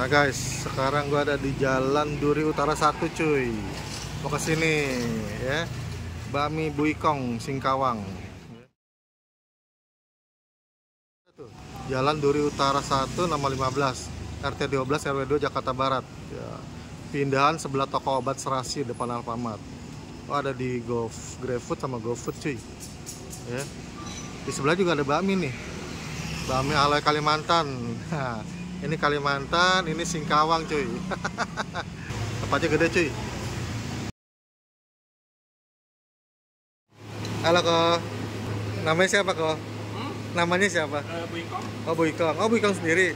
Nah guys, sekarang gua ada di Jalan Duri Utara 1 cuy. Mau ke sini ya. Bami Buikong Singkawang. Jalan Duri Utara 1 nomor 15, RT 12 RW 2 Jakarta Barat. Ya. Pindahan sebelah toko obat Serasi depan Alfamart. Oh, ada di GrabFood sama GoFood cuy. Ya. Di sebelah juga ada Bami nih. Bami Alay Kalimantan. Ini Kalimantan, ini Singkawang cuy. Tempatnya gede cuy. Halo Ko. Namanya siapa Ko? Namanya siapa? Buikong. Oh Buikong. Oh Buikong sendiri.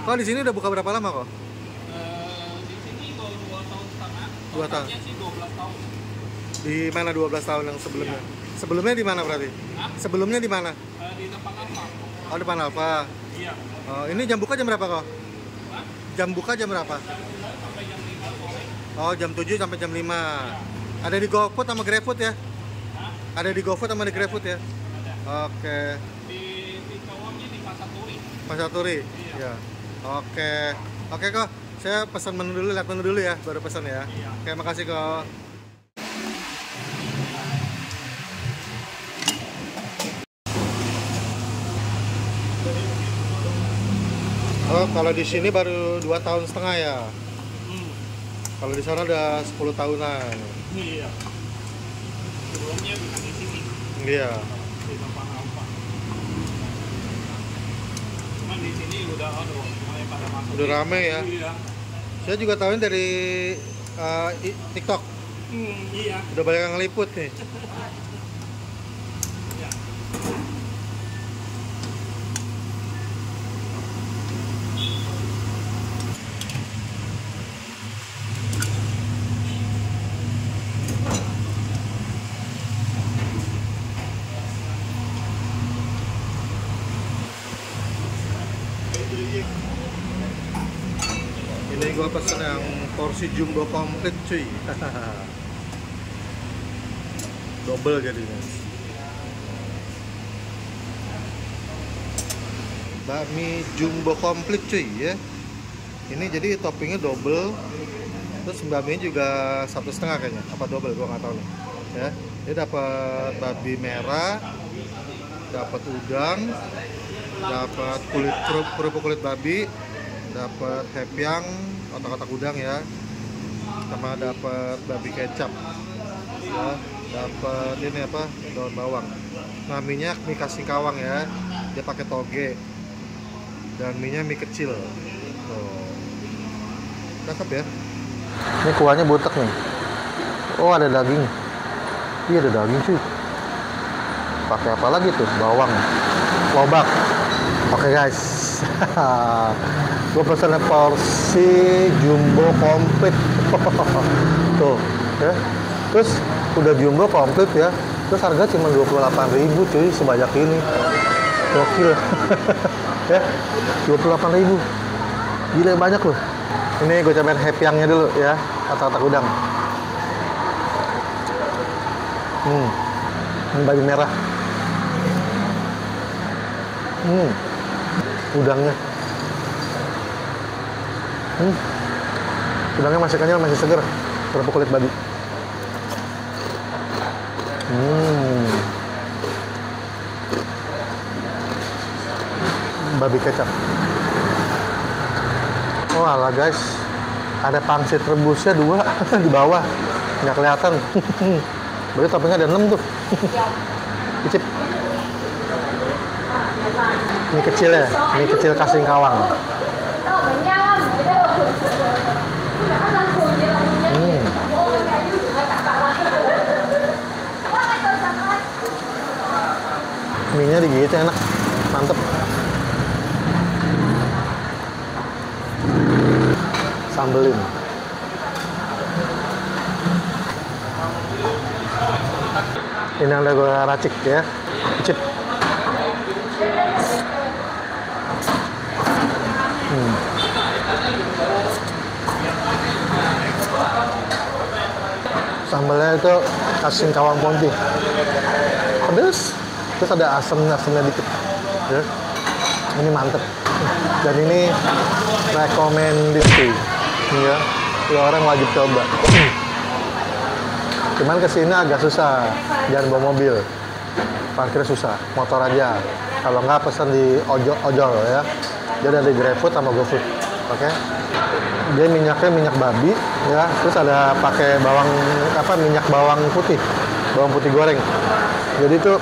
Kok di sini udah buka berapa lama kok? Di sini baru 2 tahun setengah. 2 tahun. Sih 12 tahun. Di mana 12 tahun yang sebelumnya? Iya. Sebelumnya di mana berarti? Hah? Sebelumnya di mana? Di depan Alfa. Oh depan Alfa. Iya. Oh, ini jam buka jam berapa kok? Hah? Jam buka jam berapa? Sampai jam 5 sore. Oh jam 7 sampai jam 5. Ada di GoFood sama GrabFood ya? Hah? Ada di GoFood sama di GrabFood ya? Ada. Oke. Di Cawangnya di Pasar Turi. Pasar Turi? Iya. Ya. Oke. Oke kok. Saya pesan menu dulu, lihat menu dulu ya, baru pesan ya. Iya. Oke, makasih kok. Oh, kalau di sini baru 2 tahun setengah ya. Kalau di sana udah 10 tahunan. Iya. Sebelumnya bukan di sini. Iya. Di depan Alfa. Cuman di sini udah mulai pada masuk. Udah rame ya. Iya. Saya juga tahunya dari TikTok. Iya. Udah banyak yang ngeliput nih. Iya. Ini gua pesen yang porsi jumbo komplit cuy. Double jadinya. Bakmi jumbo komplit cuy ya. Ini jadi toppingnya double. Terus bakminya juga 1,5 kayaknya. Apa double gua nggak tahu nih. Ya. Dia dapat babi merah, dapat udang, dapat kerupuk kulit babi, dapat hepyang otak-otak udang ya, sama dapat babi kecap ya, dapat ini apa, daun bawang. Nah, minyak mie khas Singkawang ya, dia pakai toge dan minyak mie kecil tuh, cakep ya. Ini kuahnya butek nih. Oh, ada daging. Iya, ada daging cuy. Pakai apa lagi tuh? Bawang, lobak. Oke guys. Gue pesen porsi jumbo komplit. Tuh ya. Terus udah jumbo komplit ya. Terus harga cuma 28.000 cuy sebanyak ini. Gokil. Ya, 28.000. Gila banyak loh. Ini gue cobain hepyangnya dulu ya, otak-otak udang. Ini babi merah. Udangnya. Udangnya masih kenyal, masih seger. Kerupuk kulit babi. Babi kecap. Oh alah guys, ada pangsit rebusnya 2 di bawah, nggak kelihatan. Berarti toppingnya ada 6 tuh. Icip. Ini kecil ya, ini kecil khas Singkawang. Mie-nya digigit enak, mantep. Sambelin. Ini ada gue racik ya, icip. Sambalnya itu khas Singkawang Ponti, pedes, terus ada asamnya dikit ya. Ini mantep. Dan ini recommended sih, ya. Lu orang wajib coba. Cuman kesini agak susah, jangan bawa mobil, parkir susah, motor aja. Kalau nggak pesan di ojol ya. Dia ada di GrabFood sama GoFood, oke? Dia minyaknya minyak babi, ya. Terus ada pakai minyak bawang putih goreng. Jadi itu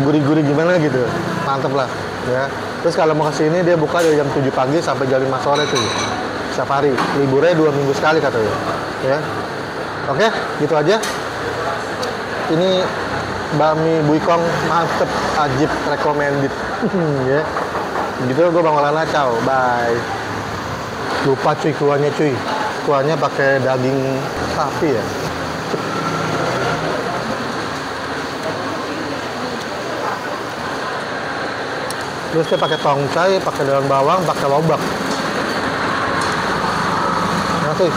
gurih-gurih gimana gitu, mantep lah, ya. Terus kalau mau kesini dia buka dari jam 7 pagi sampai jam 5 sore tuh, setiap hari. Liburnya 2 minggu sekali katanya, ya. Oke, gitu aja. Ini bakmi Buikong mantep, ajib, recommended. Ya. Gitu gue Bang Maulana, ciao, bye. Lupa cuy kuahnya cuy. Kuahnya pakai daging sapi ya. Terus dia pakai tongcai, pakai daun bawang, pakai lobak. Nah, cuy.